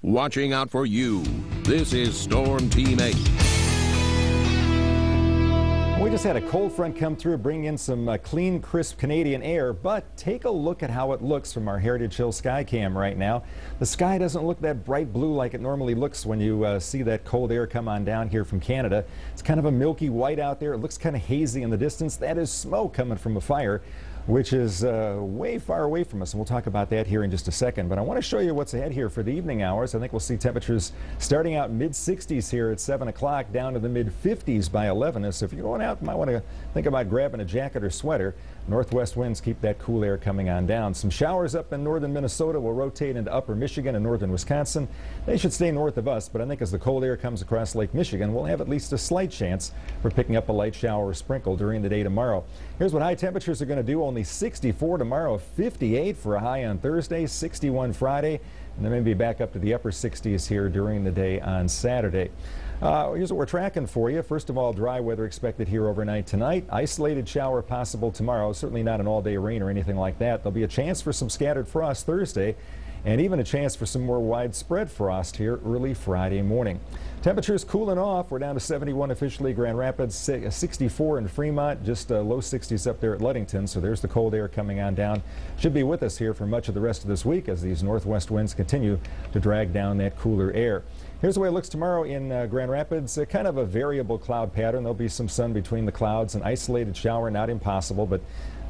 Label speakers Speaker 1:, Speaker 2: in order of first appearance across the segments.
Speaker 1: watching out for you. This is Storm Team 8.
Speaker 2: We just had a cold front come through, bring in some clean, crisp Canadian air, but take a look at how it looks from our Heritage Hill sky cam right now. The sky doesn't look that bright blue like it normally looks when you see that cold air come on down here from Canada. It's kind of a milky white out there. It looks kind of hazy in the distance. That is smoke coming from a fire, which is way far away from us, and we'll talk about that here in just a second. But I want to show you what's ahead here for the evening hours. I think we'll see temperatures starting out mid-60s here at 7 o'clock, down to the mid-50s by 11. So if you're going out, you might want to think about grabbing a jacket or sweater. Northwest winds keep that cool air coming on down. Some showers up in northern Minnesota will rotate into upper Michigan and northern Wisconsin. They should stay north of us, but I think as the cold air comes across Lake Michigan, we'll have at least a slight chance for picking up a light shower or sprinkle during the day tomorrow. Here's what high temperatures are going to do. Only 64 tomorrow, 58 for a high on Thursday, 61 Friday, and then maybe back up to the upper 60s here during the day on Saturday. Here's what we're tracking for you. First of all, dry weather expected here overnight tonight. Isolated shower possible tomorrow. Certainly not an all-day rain or anything like that. There'll be a chance for some scattered frost Thursday, and even a chance for some more widespread frost here early Friday morning. Temperatures cooling off. We're down to 71 officially Grand Rapids, 64 in Fremont, just low 60s up there at Ludington. So there's the cold air coming on down. Should be with us here for much of the rest of this week as these northwest winds continue to drag down that cooler air. Here's the way it looks tomorrow in Grand Rapids. Kind of a variable cloud pattern. There'll be some sun between the clouds. An isolated shower, not impossible, but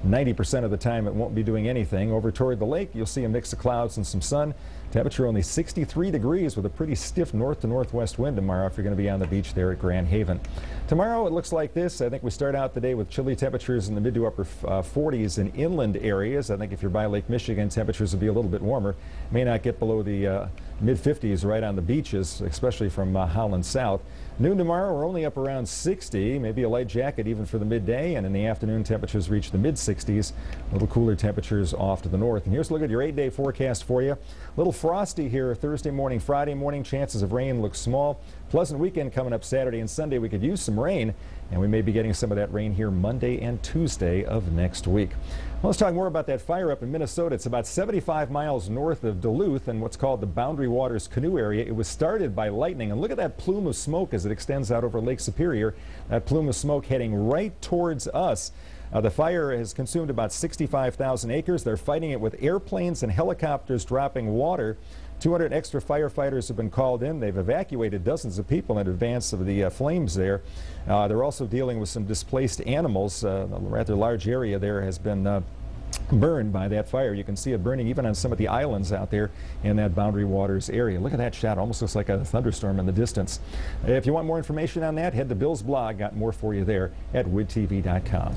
Speaker 2: 90% of the time it won't be doing anything. Over toward the lake, you'll see a mix of clouds and some sun. Temperature only 63 degrees with a pretty stiff north to northwest wind tomorrow if you're going to be on the beach there at Grand Haven. Tomorrow it looks like this. I think we start out the day with chilly temperatures in the mid to upper 40s in inland areas. I think if you're by Lake Michigan, temperatures will be a little bit warmer. May not get below the mid 50s right on the beaches, especially from Holland south. Noon tomorrow, we're only up around 60, maybe a light jacket even for the midday, and in the afternoon temperatures reach the mid 60s. A little cooler temperatures off to the north. And here's a look at your 8-day forecast for you. A little frosty here Thursday morning, Friday morning. Chances of rain look small. Pleasant weekend coming up Saturday and Sunday. We could use some rain, and we may be getting some of that rain here Monday and Tuesday of next week. Well, let's talk more about that fire up in Minnesota. It's about 75 miles north of Duluth in what's called the Boundary Waters Canoe area. It was started by lightning, and look at that plume of smoke as it extends out over Lake Superior. That plume of smoke heading right towards us. The fire has consumed about 65,000 acres. They're fighting it with airplanes and helicopters dropping water. 200 extra firefighters have been called in. They've evacuated dozens of people in advance of the flames there. They're also dealing with some displaced animals. A rather large area there has been burned by that fire. You can see it burning even on some of the islands out there in that Boundary Waters area. Look at that shadow. Almost looks like a thunderstorm in the distance. If you want more information on that, head to Bill's blog. Got more for you there at woodtv.com.